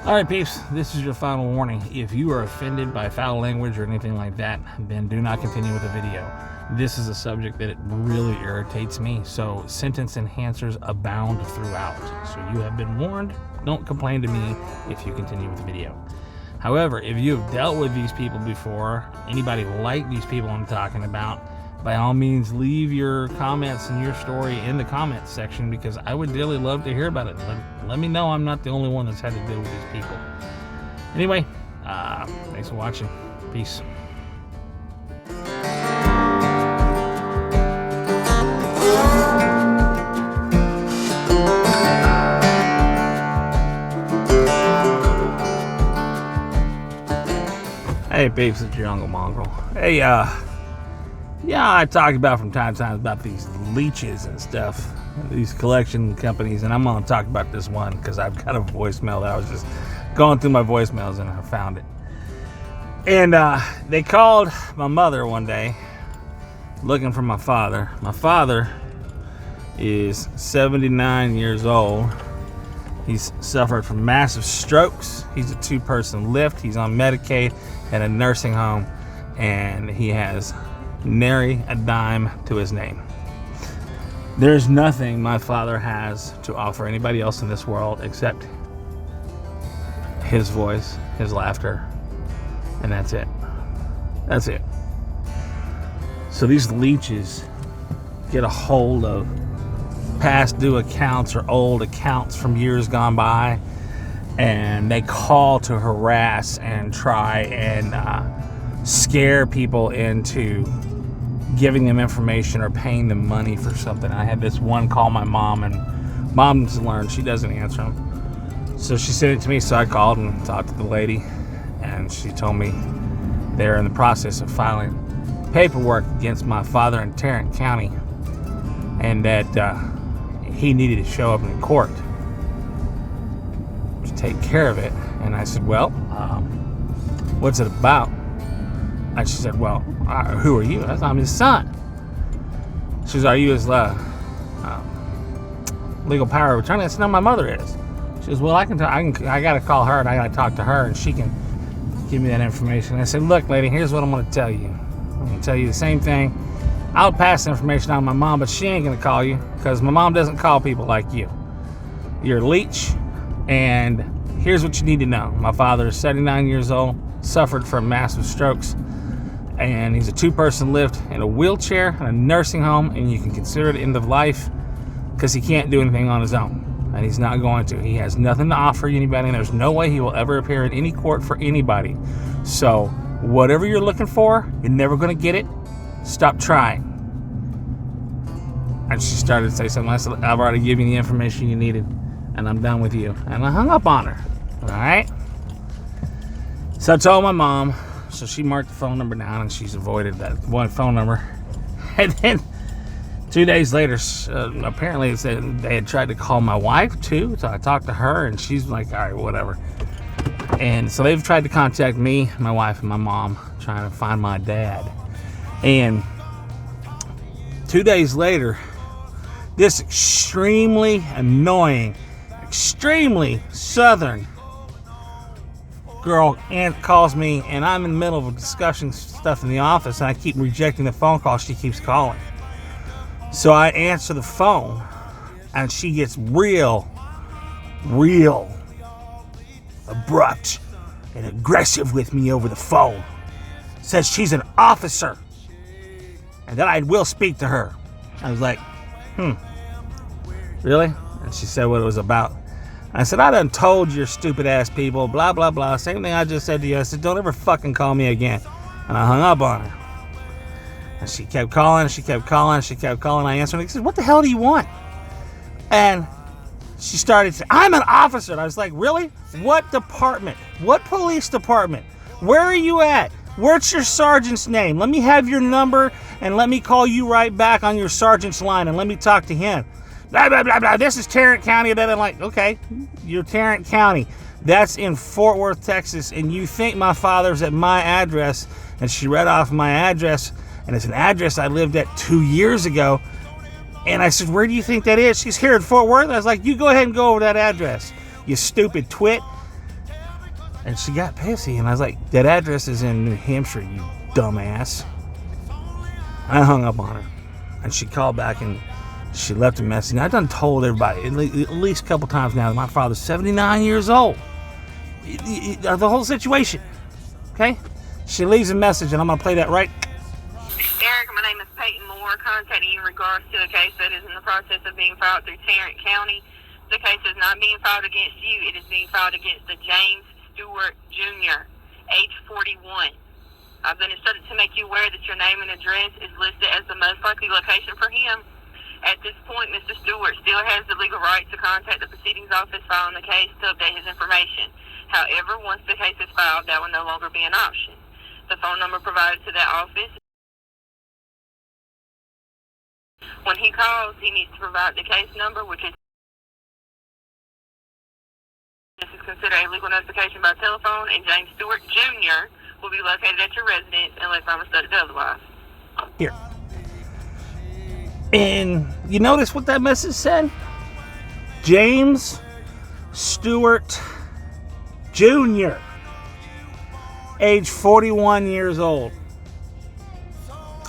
Alright peeps, this is your final warning. If you are offended by foul language or anything like that, then do not continue with the video. This is a subject that it really irritates me, so sentence enhancers abound throughout. So you have been warned. Don't complain to me if you continue with the video. However, if you have dealt with these people before, anybody like these people I'm talking about, by all means leave your comments and your story in the comments section, because I would really love to hear about it. Let me know I'm not the only one that's had to deal with these people. Anyway, thanks for watching. Peace. Hey peeps, it's your Uncle Mongrel. Hey, yeah, I talk about from time to time about these leeches and stuff, these collection companies, and I'm going to talk about this one because I've got a voicemail that I was just going through my voicemails and I found it. And they called my mother one day looking for my father. My father is 79 years old. He's suffered from massive strokes. He's a two-person lift. He's on Medicaid at a nursing home, and he has nary a dime to his name. There's nothing my father has to offer anybody else in this world except his voice, his laughter, and that's it. That's it. So these leeches get a hold of past due accounts or old accounts from years gone by, and they call to harass and try and scare people into giving them information or paying them money for something. I had this one call my mom, and mom's learned she doesn't answer them. So she sent it to me, so I called and talked to the lady, and she told me they're in the process of filing paperwork against my father in Tarrant County, and that he needed to show up in court to take care of it. And I said, well, what's it about? And she said, well, who are you? I said, I'm his son. She says, are you his legal power of attorney? I said, no, my mother is. She says, well, I got to call her and I got to talk to her and she can give me that information. I said, look, lady, here's what I'm going to tell you. I'm going to tell you the same thing. I'll pass the information on to my mom, but she ain't going to call you because my mom doesn't call people like you. You're a leech, and here's what you need to know. My father is 79 years old, suffered from massive strokes, and he's a two-person lift in a wheelchair in a nursing home, and you can consider it end of life because he can't do anything on his own, and he's not going to. He has nothing to offer anybody, and there's no way he will ever appear in any court for anybody. So whatever you're looking for, you're never going to get it. Stop trying. And she started to say something. I said, I've already given you the information you needed, and I'm done with you. And I hung up on her. All right? So I told my mom. So she marked the phone number down, and she's avoided that one phone number. And then 2 days later, apparently they had tried to call my wife too. So I talked to her, and she's like, all right, whatever. And so they've tried to contact me, my wife, and my mom, trying to find my dad. And 2 days later, this extremely annoying, extremely southern girl aunt calls me, and I'm in the middle of discussing stuff in the office, and I keep rejecting the phone call. She keeps calling. So I answer the phone, and she gets real abrupt and aggressive with me over the phone. Says she's an officer and that I will speak to her. I was like, really? And she said what it was about. I said, I done told your stupid ass people, blah, blah, blah. Same thing I just said to you. I said, don't ever fucking call me again. And I hung up on her. And she kept calling, she kept calling, she kept calling. I answered, and I said, what the hell do you want? And she started saying, I'm an officer. And I was like, really? What department? What police department? Where are you at? What's your sergeant's name? Let me have your number, and let me call you right back on your sergeant's line, and let me talk to him. Blah, blah, blah, blah. This is Tarrant County. And I'm like, okay, you're Tarrant County. That's in Fort Worth, Texas, and you think my father's at my address. And she read off my address, and it's an address I lived at 2 years ago. And I said, where do you think that is? She's here in Fort Worth. I was like, you go ahead and go over that address, you stupid twit. And she got pissy, and I was like, that address is in New Hampshire, you dumbass. I hung up on her, and she called back, and she left a message. And I done told everybody at least a couple times now that my father's 79 years old. The whole situation, okay? She leaves a message, and I'm going to play that right. Eric, my name is Peyton Moore, contacting you in regards to a case that is in the process of being filed through Tarrant County. The case is not being filed against you. It is being filed against the James Stewart Jr., age 41. I've been instructed to make you aware that your name and address is listed as the most likely location for him. At this point, Mr. Stewart still has the legal right to contact the proceedings office filing the case to update his information. However, once the case is filed, that will no longer be an option. The phone number provided to that office. When he calls, he needs to provide the case number, which is this is considered a legal notification by telephone, and James Stewart Jr. will be located at your residence unless I'm instructed otherwise. Here. And you notice what that message said? James Stewart Jr., age 41 years old.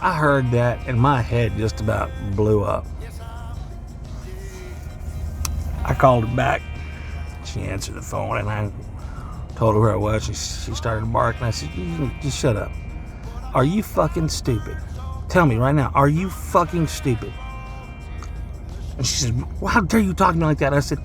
I heard that and my head just about blew up. I called her back. She answered the phone and I told her who I was. She started to bark and I said, just shut up. Are you fucking stupid? Tell me right now, are you fucking stupid? And she said, well, how dare you talk to me like that? I said,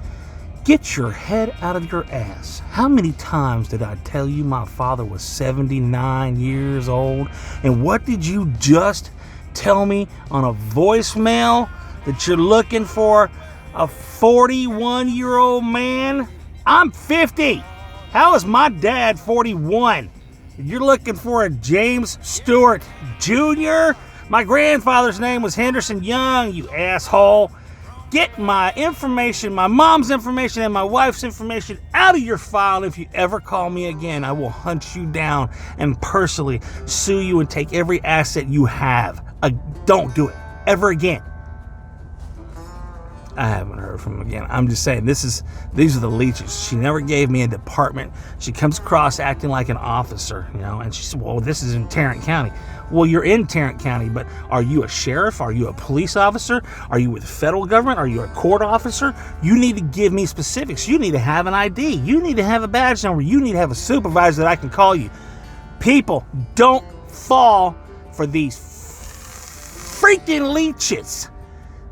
get your head out of your ass. How many times did I tell you my father was 79 years old? And what did you just tell me on a voicemail? That you're looking for a 41-year-old man? I'm 50. How is my dad 41? You're looking for a James Stewart Jr.? My grandfather's name was Henderson Young, you asshole. Get my information, my mom's information, and my wife's information out of your file. If you ever call me again, I will hunt you down and personally sue you and take every asset you have. Don't do it ever again. I haven't heard from him again. I'm just saying, these are the Leeches. She never gave me a department. She comes across acting like an officer, and she said, well, this is in Tarrant County. Well, you're in Tarrant County, but are you a sheriff? Are you a police officer? Are you with the federal government? Are you a court officer? You need to give me specifics. You need to have an ID. You need to have a badge number. You need to have a supervisor that I can call you. People, don't fall for these freaking Leeches.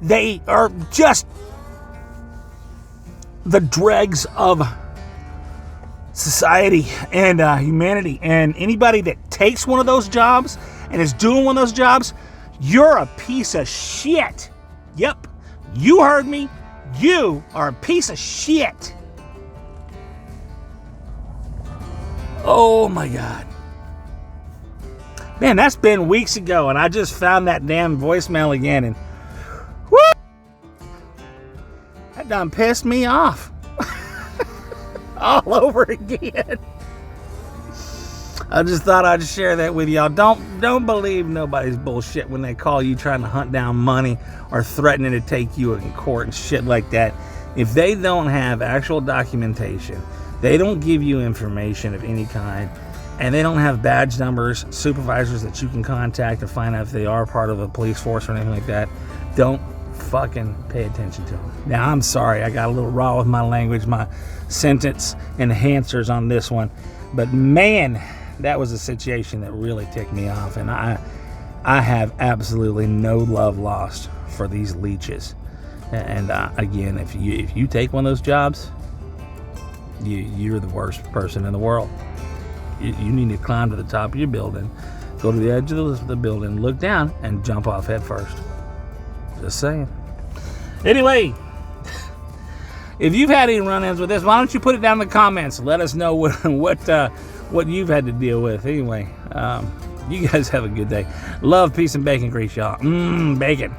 They are just the dregs of society and humanity. And anybody that takes one of those jobs and is doing one of those jobs, you're a piece of shit. Yep, you heard me. You are a piece of shit. Oh my God. Man, that's been weeks ago, and I just found that damn voicemail again, and whoo! That done pissed me off. All over again. I just thought I'd share that with y'all. Don't believe nobody's bullshit when they call you trying to hunt down money or threatening to take you in court and shit like that. If they don't have actual documentation, they don't give you information of any kind, and they don't have badge numbers, supervisors that you can contact to find out if they are part of a police force or anything like that, don't fucking pay attention to them. Now, I'm sorry, I got a little raw with my language, my sentence enhancers on this one, but man, that was a situation that really ticked me off, and I have absolutely no love lost for these Leeches. And again, if you take one of those jobs, you're the worst person in the world. You need to climb to the top of your building, go to the edge of the building, look down, and jump off head first. Just saying. Anyway, if you've had any run-ins with this, why don't you put it down in the comments? Let us know what you've had to deal with. Anyway, you guys have a good day. Love, peace, and bacon grease, y'all. Bacon.